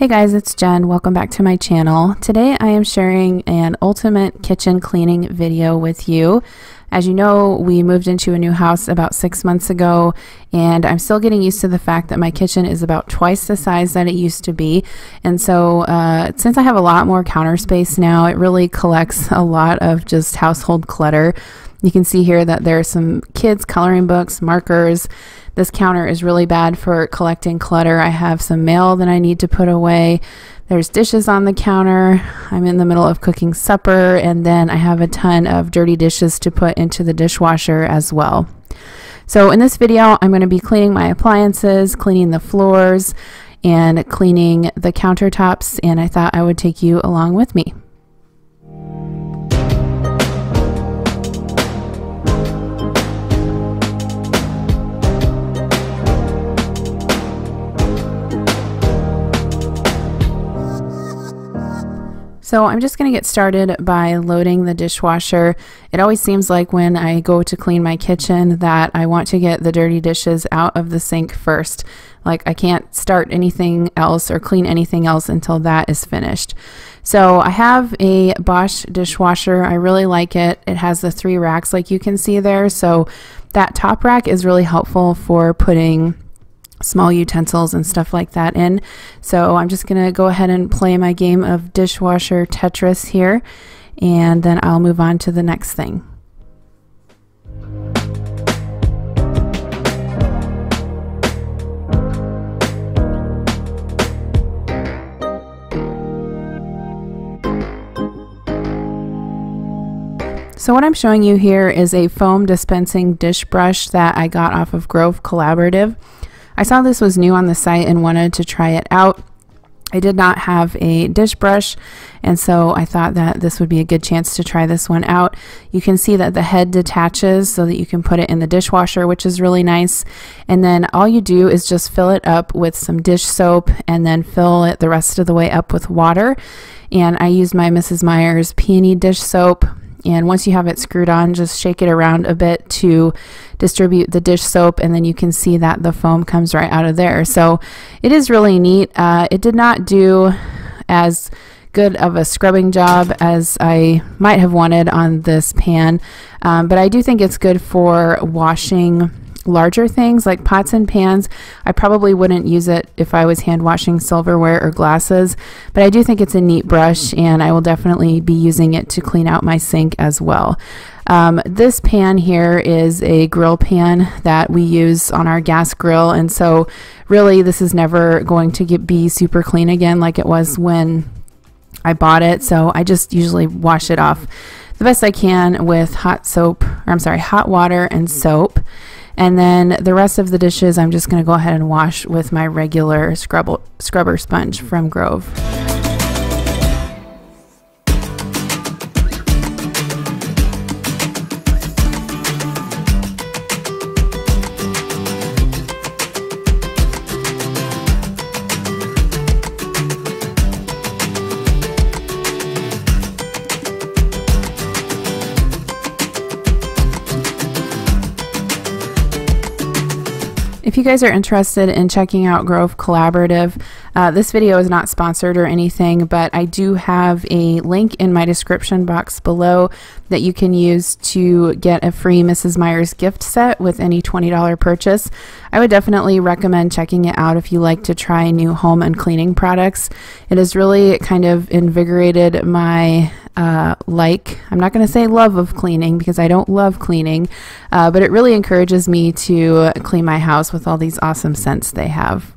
Hey guys, it's Jen. Welcome back to my channel. Today I am sharing an ultimate kitchen cleaning video with you. As you know, we moved into a new house about 6 months ago, and I'm still getting used to the fact that my kitchen is about twice the size that it used to be. And so since I have a lot more counter space now, it really collects a lot of just household clutter. You can see here that there are some kids' coloring books, markers. This counter is really bad for collecting clutter. I have some mail that I need to put away. There's dishes on the counter. I'm in the middle of cooking supper, and then I have a ton of dirty dishes to put into the dishwasher as well. So in this video, I'm going to be cleaning my appliances, cleaning the floors, and cleaning the countertops, and I thought I would take you along with me. So I'm just going to get started by loading the dishwasher. It always seems like when I go to clean my kitchen that I want to get the dirty dishes out of the sink first. Like I can't start anything else or clean anything else until that is finished. So I have a Bosch dishwasher. I really like it. It has the 3 racks like you can see there. So that top rack is really helpful for putting small utensils and stuff like that in. So I'm just gonna go ahead and play my game of dishwasher Tetris here, and then I'll move on to the next thing. So what I'm showing you here is a foam dispensing dish brush that I got off of Grove Collaborative. I saw this was new on the site and wanted to try it out. I did not have a dish brush, and so I thought that this would be a good chance to try this one out. You can see that the head detaches so that you can put it in the dishwasher, which is really nice. And then all you do is just fill it up with some dish soap and then fill it the rest of the way up with water. And I used my Mrs. Meyer's peony dish soap. And once you have it screwed on, just shake it around a bit to distribute the dish soap, and then you can see that the foam comes right out of there. So it is really neat. It did not do as good of a scrubbing job as I might have wanted on this pan, but I do think it's good for washing larger things like pots and pans. I probably wouldn't use it if I was hand washing silverware or glasses, but I do think it's a neat brush, and I will definitely be using it to clean out my sink as well. This pan here is a grill pan that we use on our gas grill, and so really this is never going to be super clean again like it was when I bought it. So I just usually wash it off the best I can with hot water and soap. And then the rest of the dishes I'm just going to go ahead and wash with my regular scrubber sponge from Grove. If you guys are interested in checking out Grove Collaborative, this video is not sponsored or anything, but I do have a link in my description box below that you can use to get a free Mrs. Meyer's gift set with any $20 purchase. I would definitely recommend checking it out if you like to try new home and cleaning products. It has really kind of invigorated my I'm not going to say love of cleaning because I don't love cleaning, but it really encourages me to clean my house with all these awesome scents they have.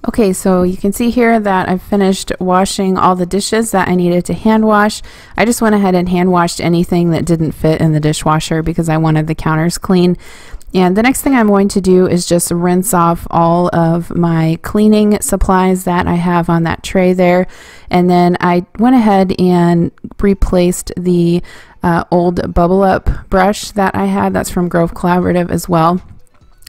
Okay, so you can see here that I've finished washing all the dishes that I needed to hand wash. I just went ahead and hand washed anything that didn't fit in the dishwasher because I wanted the counters clean. And the next thing I'm going to do is just rinse off all of my cleaning supplies that I have on that tray there. And then I went ahead and replaced the old Bubble Up brush that I had. That's from Grove Collaborative as well.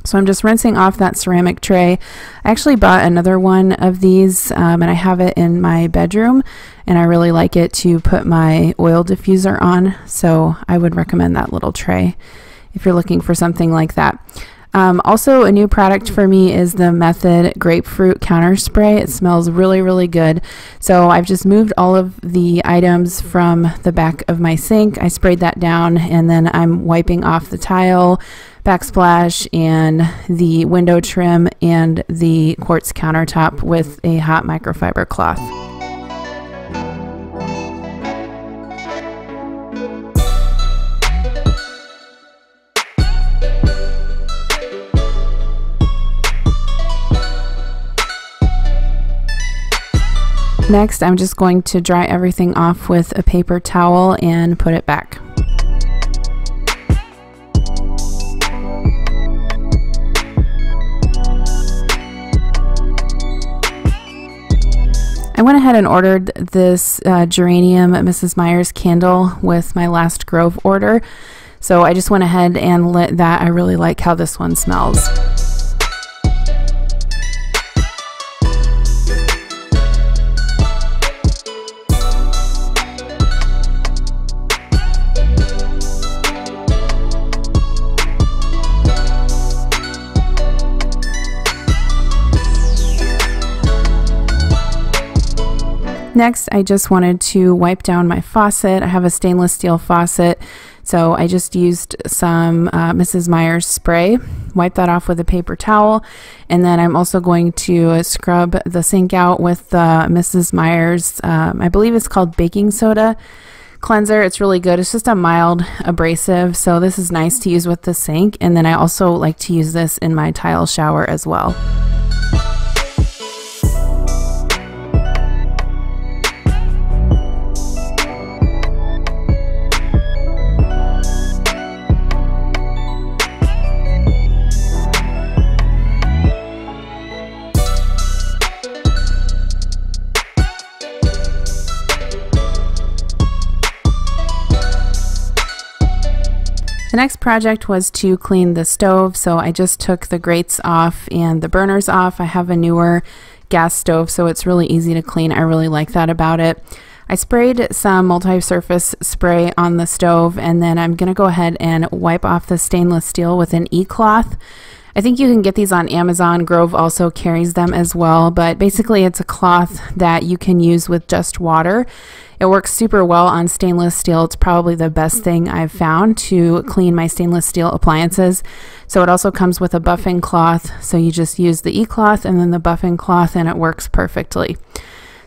So I'm just rinsing off that ceramic tray. I actually bought another one of these and I have it in my bedroom, and I really like it to put my oil diffuser on. So I would recommend that little tray if you're looking for something like that. Also, a new product for me is the Method Grapefruit Counter Spray. It smells really, really good. So I've just moved all of the items from the back of my sink. I sprayed that down, and then I'm wiping off the tile, backsplash, and the window trim and the quartz countertop with a hot microfiber cloth. Next, I'm just going to dry everything off with a paper towel and put it back. I went ahead and ordered this geranium Mrs. Meyer's candle with my last Grove order. So I just went ahead and lit that. I really like how this one smells. Next, I just wanted to wipe down my faucet. I have a stainless steel faucet, so I just used some Mrs. Meyer's spray, wipe that off with a paper towel, and then I'm also going to scrub the sink out with the Mrs. Meyer's, I believe it's called baking soda cleanser. It's really good. It's just a mild abrasive, so this is nice to use with the sink, and then I also like to use this in my tile shower as well. The next project was to clean the stove, so I just took the grates off and the burners off. I have a newer gas stove, so it's really easy to clean. I really like that about it. I sprayed some multi-surface spray on the stove, and then I'm going to go ahead and wipe off the stainless steel with an e-cloth. I think you can get these on Amazon. Grove also carries them as well, but basically it's a cloth that you can use with just water. It works super well on stainless steel. It's probably the best thing I've found to clean my stainless steel appliances. So it also comes with a buffing cloth, so you just use the e-cloth and then the buffing cloth, and it works perfectly.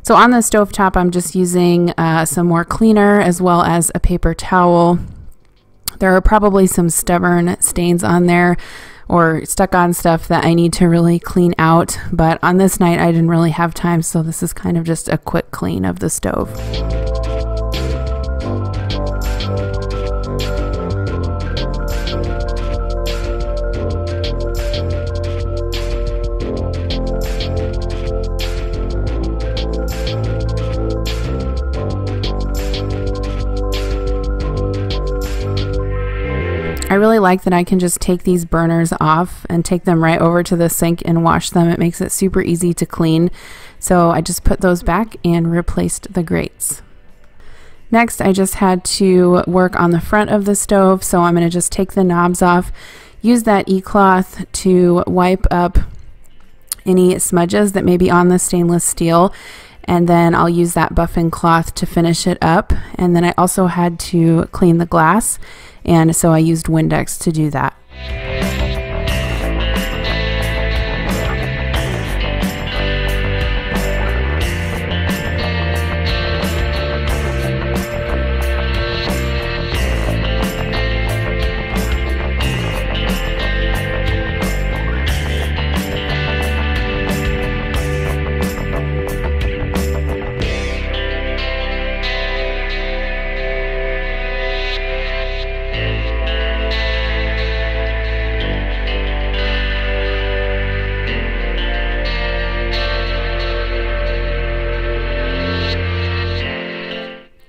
So on the stovetop, I'm just using some more cleaner as well as a paper towel. There are probably some stubborn stains on there or stuck on stuff that I need to really clean out, but on this night I didn't really have time, so this is kind of just a quick clean of the stove. I really like that I can just take these burners off and take them right over to the sink and wash them. It makes it super easy to clean. So I just put those back and replaced the grates. Next, I just had to work on the front of the stove. So I'm going to just take the knobs off, use that e-cloth to wipe up any smudges that may be on the stainless steel. And then I'll use that buffing cloth to finish it up. And then I also had to clean the glass, and so I used Windex to do that.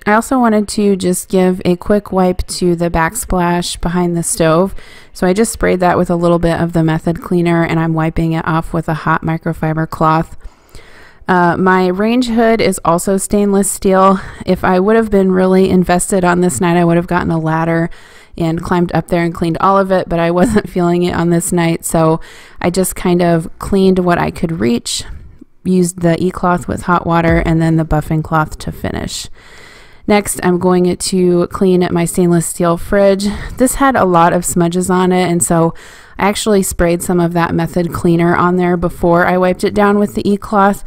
I also wanted to just give a quick wipe to the backsplash behind the stove. So I just sprayed that with a little bit of the method cleaner, and I'm wiping it off with a hot microfiber cloth. My range hood is also stainless steel. If I would have been really invested on this night, I would have gotten a ladder and climbed up there and cleaned all of it, but I wasn't feeling it on this night, so I just kind of cleaned what I could reach, used the e-cloth with hot water, and then the buffing cloth to finish. Next, I'm going to clean my stainless steel fridge. This had a lot of smudges on it, and so I actually sprayed some of that method cleaner on there before I wiped it down with the e-cloth.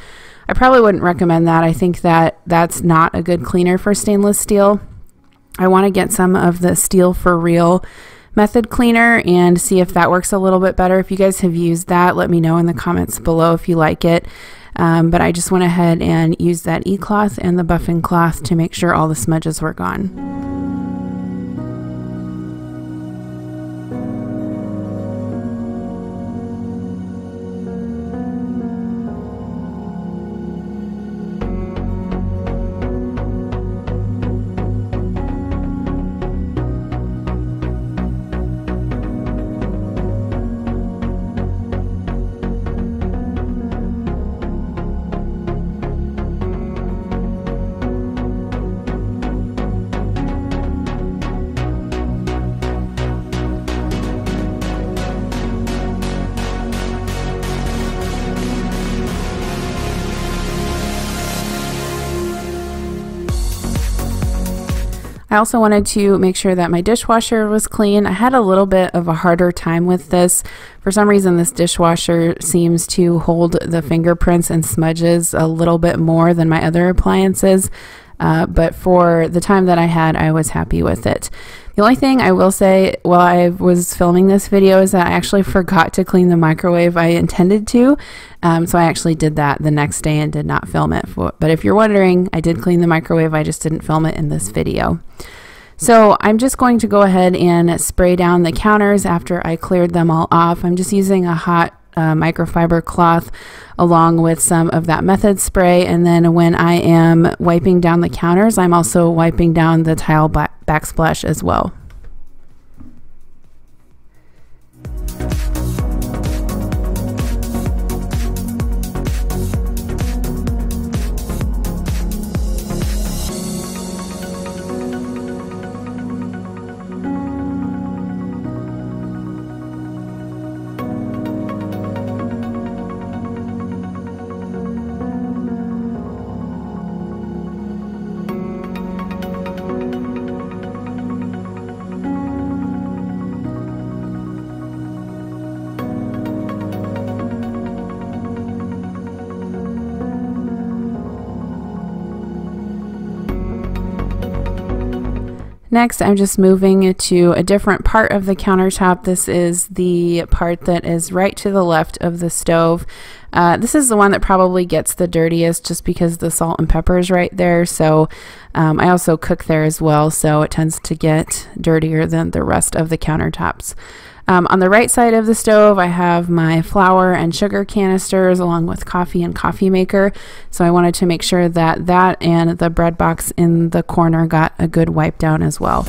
I probably wouldn't recommend that. I think that that's not a good cleaner for stainless steel. I want to get some of the Steel for Real method cleaner and see if that works a little bit better. If you guys have used that, let me know in the comments below if you like it. But I just went ahead and used that e-cloth and the buffing cloth to make sure all the smudges were gone. I also wanted to make sure that my dishwasher was clean. I had a little bit of a harder time with this. For some reason, this dishwasher seems to hold the fingerprints and smudges a little bit more than my other appliances. But for the time that I had, I was happy with it. The only thing I will say while I was filming this video is that I actually forgot to clean the microwave. I intended to, so I actually did that the next day and did not film it. But if you're wondering, I did clean the microwave, I just didn't film it in this video. So I'm just going to go ahead and spray down the counters after I cleared them all off. I'm just using a hot microfiber cloth along with some of that method spray, and then when I am wiping down the counters, I'm also wiping down the tile backsplash as well. Next, I'm just moving to a different part of the countertop. This is the part that is right to the left of the stove. This is the one that probably gets the dirtiest just because the salt and pepper is right there. So I also cook there as well, so it tends to get dirtier than the rest of the countertops. On the right side of the stove, I have my flour and sugar canisters along with coffee and coffee maker. So I wanted to make sure that that and the bread box in the corner got a good wipe down as well.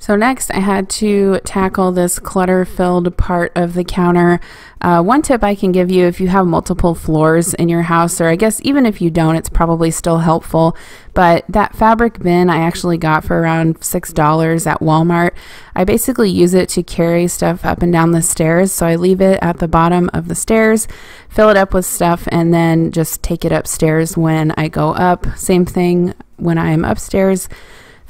So next I had to tackle this clutter-filled part of the counter. One tip I can give you if you have multiple floors in your house, or I guess even if you don't, it's probably still helpful, but that fabric bin I actually got for around $6 at Walmart. I basically use it to carry stuff up and down the stairs, so I leave it at the bottom of the stairs, fill it up with stuff, and then just take it upstairs when I go up. Same thing when I'm upstairs.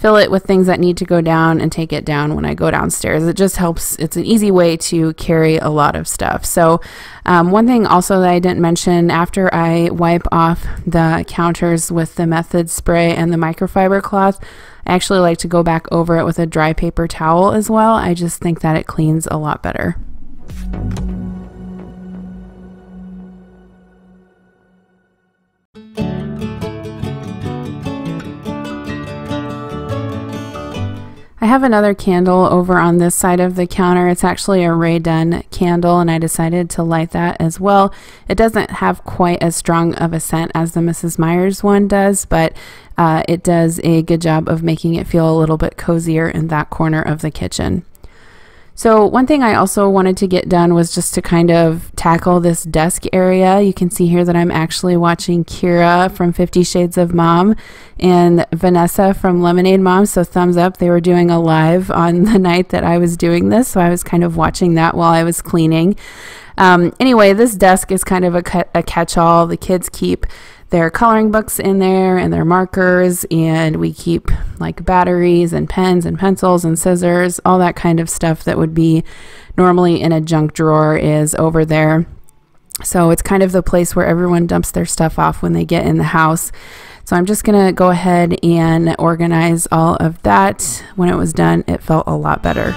fill it with things that need to go down and take it down when I go downstairs. It just helps. It's an easy way to carry a lot of stuff. So one thing also that I didn't mention, after I wipe off the counters with the Method spray and the microfiber cloth, I actually like to go back over it with a dry paper towel as well. I just think that it cleans a lot better. I have another candle over on this side of the counter. It's actually a Ray Dunn candle, and I decided to light that as well. It doesn't have quite as strong of a scent as the Mrs. Meyer's one does, but it does a good job of making it feel a little bit cozier in that corner of the kitchen. So one thing I also wanted to get done was just to kind of tackle this desk area. You can see here that I'm actually watching Kira from 50 Shades of Mom and Vanessa from Lemonade Mom. So thumbs up. They were doing a live on the night that I was doing this. So I was kind of watching that while I was cleaning. Anyway, this desk is kind of a catch-all. The kids keep their coloring books in there and their markers, and we keep like batteries and pens and pencils and scissors, all that kind of stuff that would be normally in a junk drawer is over there. So it's kind of the place where everyone dumps their stuff off when they get in the house. So I'm just gonna go ahead and organize all of that. When it was done, it felt a lot better.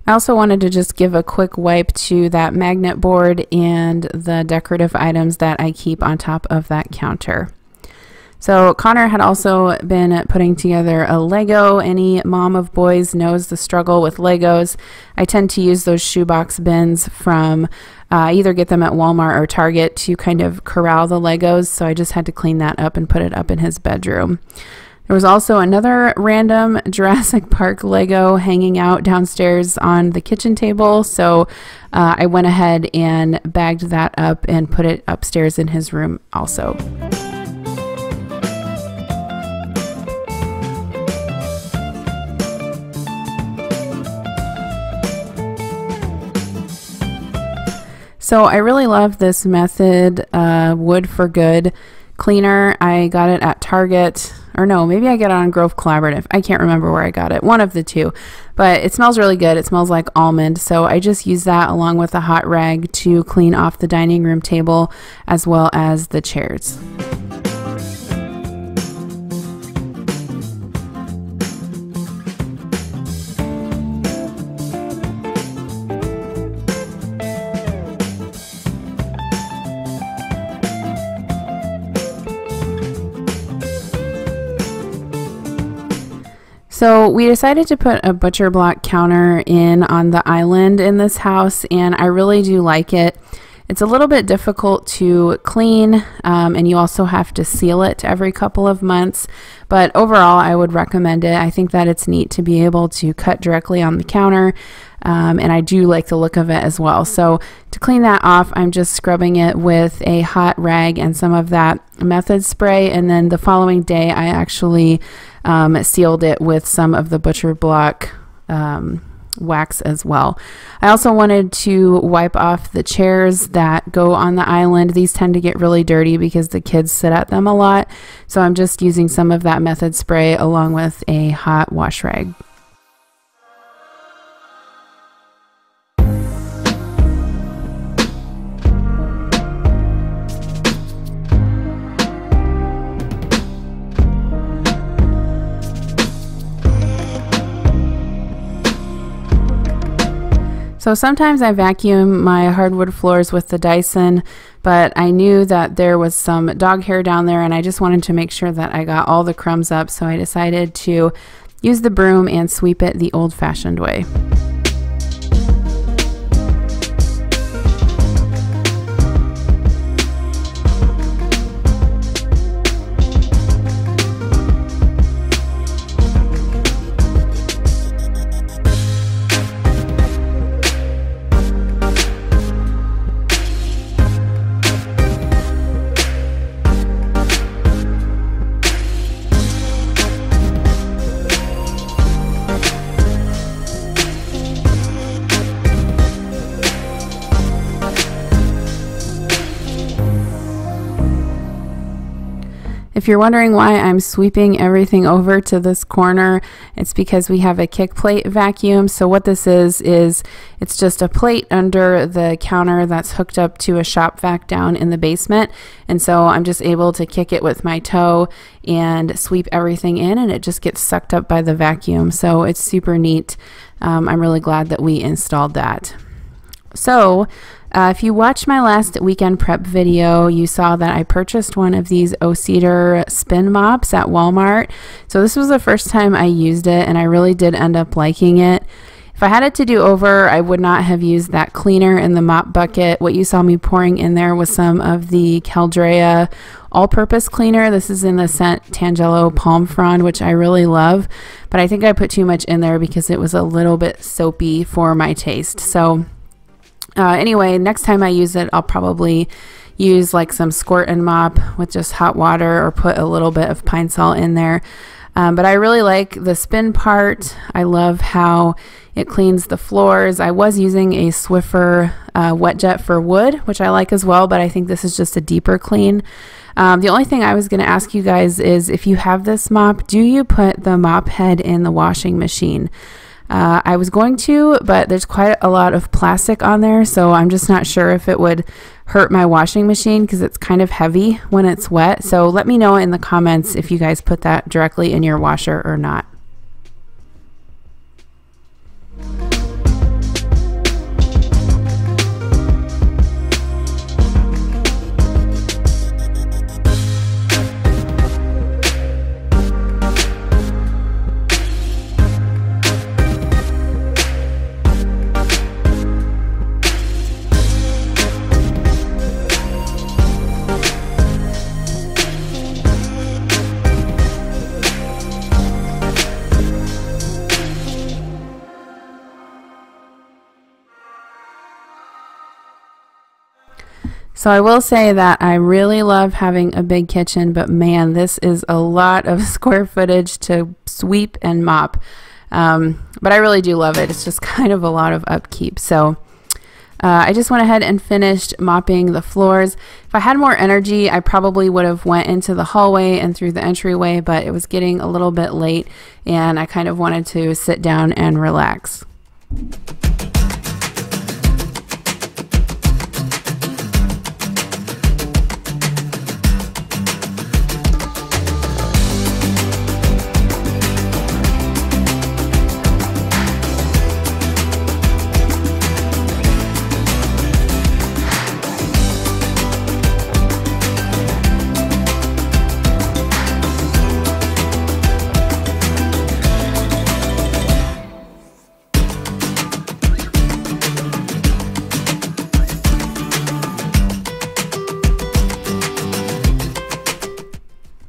I also wanted to just give a quick wipe to that magnet board and the decorative items that I keep on top of that counter. So Connor had also been putting together a Lego. Any mom of boys knows the struggle with Legos. I tend to use those shoebox bins from either get them at Walmart or Target to kind of corral the Legos. So I just had to clean that up and put it up in his bedroom. There was also another random Jurassic Park Lego hanging out downstairs on the kitchen table, so I went ahead and bagged that up and put it upstairs in his room also. So I really love this Method Wood for Good cleaner. I got it at Target, or no, maybe I got it on Grove Collaborative. I can't remember where I got it, one of the two, but it smells really good. It smells like almond, so I just use that along with a hot rag to clean off the dining room table as well as the chairs. So we decided to put a butcher block counter in on the island in this house, and I really do like it. It's a little bit difficult to clean, and you also have to seal it every couple of months, but overall I would recommend it. I think that it's neat to be able to cut directly on the counter, and I do like the look of it as well. So to clean that off, I'm just scrubbing it with a hot rag and some of that Method spray, and then the following day I actually sealed it with some of the butcher block wax as well. I also wanted to wipe off the chairs that go on the island. These tend to get really dirty because the kids sit at them a lot, so I'm just using some of that Method spray along with a hot wash rag. So sometimes I vacuum my hardwood floors with the Dyson, but I knew that there was some dog hair down there and I just wanted to make sure that I got all the crumbs up, so I decided to use the broom and sweep it the old-fashioned way. If you're wondering why I'm sweeping everything over to this corner, it's because we have a kick plate vacuum. So what this is it's just a plate under the counter that's hooked up to a shop vac down in the basement. And so I'm just able to kick it with my toe and sweep everything in, and it just gets sucked up by the vacuum. So it's super neat. I'm really glad that we installed that. So if you watched my last weekend prep video, you saw that I purchased one of these O-Cedar spin mops at Walmart. So this was the first time I used it, and I really did end up liking it. If I had it to do over, I would not have used that cleaner in the mop bucket. What you saw me pouring in there was some of the Caldrea all-purpose cleaner. This is in the scent Tangelo Palm Frond, which I really love, but I think I put too much in there because it was a little bit soapy for my taste. So anyway, next time I use it, I'll probably use like some squirt and mop with just hot water, or put a little bit of pine sol in there. But I really like the spin part. I love how it cleans the floors. I was using a Swiffer wet jet for wood, which I like as well, but I think this is just a deeper clean. The only thing I was going to ask you guys is, if you have this mop, do you put the mop head in the washing machine? I was going to, but there's quite a lot of plastic on there, so I'm just not sure if it would hurt my washing machine because it's kind of heavy when it's wet. So let me know in the comments if you guys put that directly in your washer or not. So I will say that I really love having a big kitchen, but man, this is a lot of square footage to sweep and mop. But I really do love it. It's just kind of a lot of upkeep. So I just went ahead and finished mopping the floors. If I had more energy, I probably would have went into the hallway and through the entryway, but it was getting a little bit late and I kind of wanted to sit down and relax.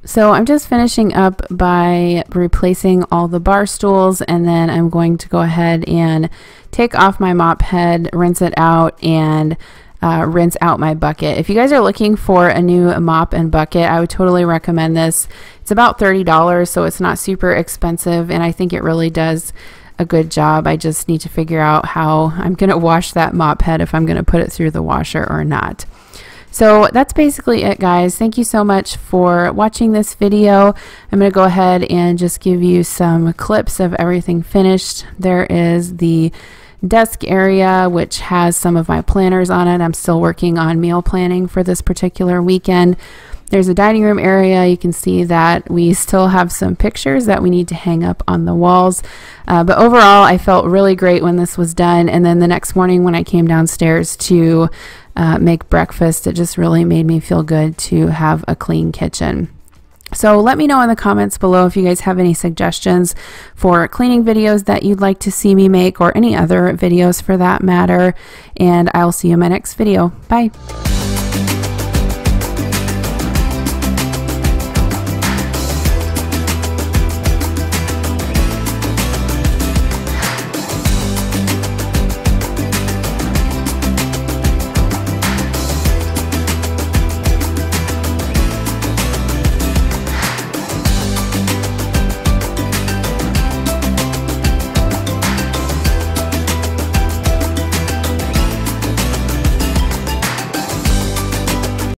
So I'm just finishing up by replacing all the bar stools, and then I'm going to go ahead and take off my mop head, rinse it out, and rinse out my bucket. If you guys are looking for a new mop and bucket, I would totally recommend this. It's about $30, so it's not super expensive, and I think it really does a good job. I just need to figure out how I'm going to wash that mop head, if I'm going to put it through the washer or not. So that's basically it, guys. Thank you so much for watching this video. I'm going to go ahead and just give you some clips of everything finished. There is the desk area, which has some of my planners on it. I'm still working on meal planning for this particular weekend. There's a dining room area. You can see that we still have some pictures that we need to hang up on the walls. But overall, I felt really great when this was done. And then the next morning when I came downstairs to make breakfast, it just really made me feel good to have a clean kitchen. So let me know in the comments below if you guys have any suggestions for cleaning videos that you'd like to see me make, or any other videos for that matter. And I'll see you in my next video. Bye.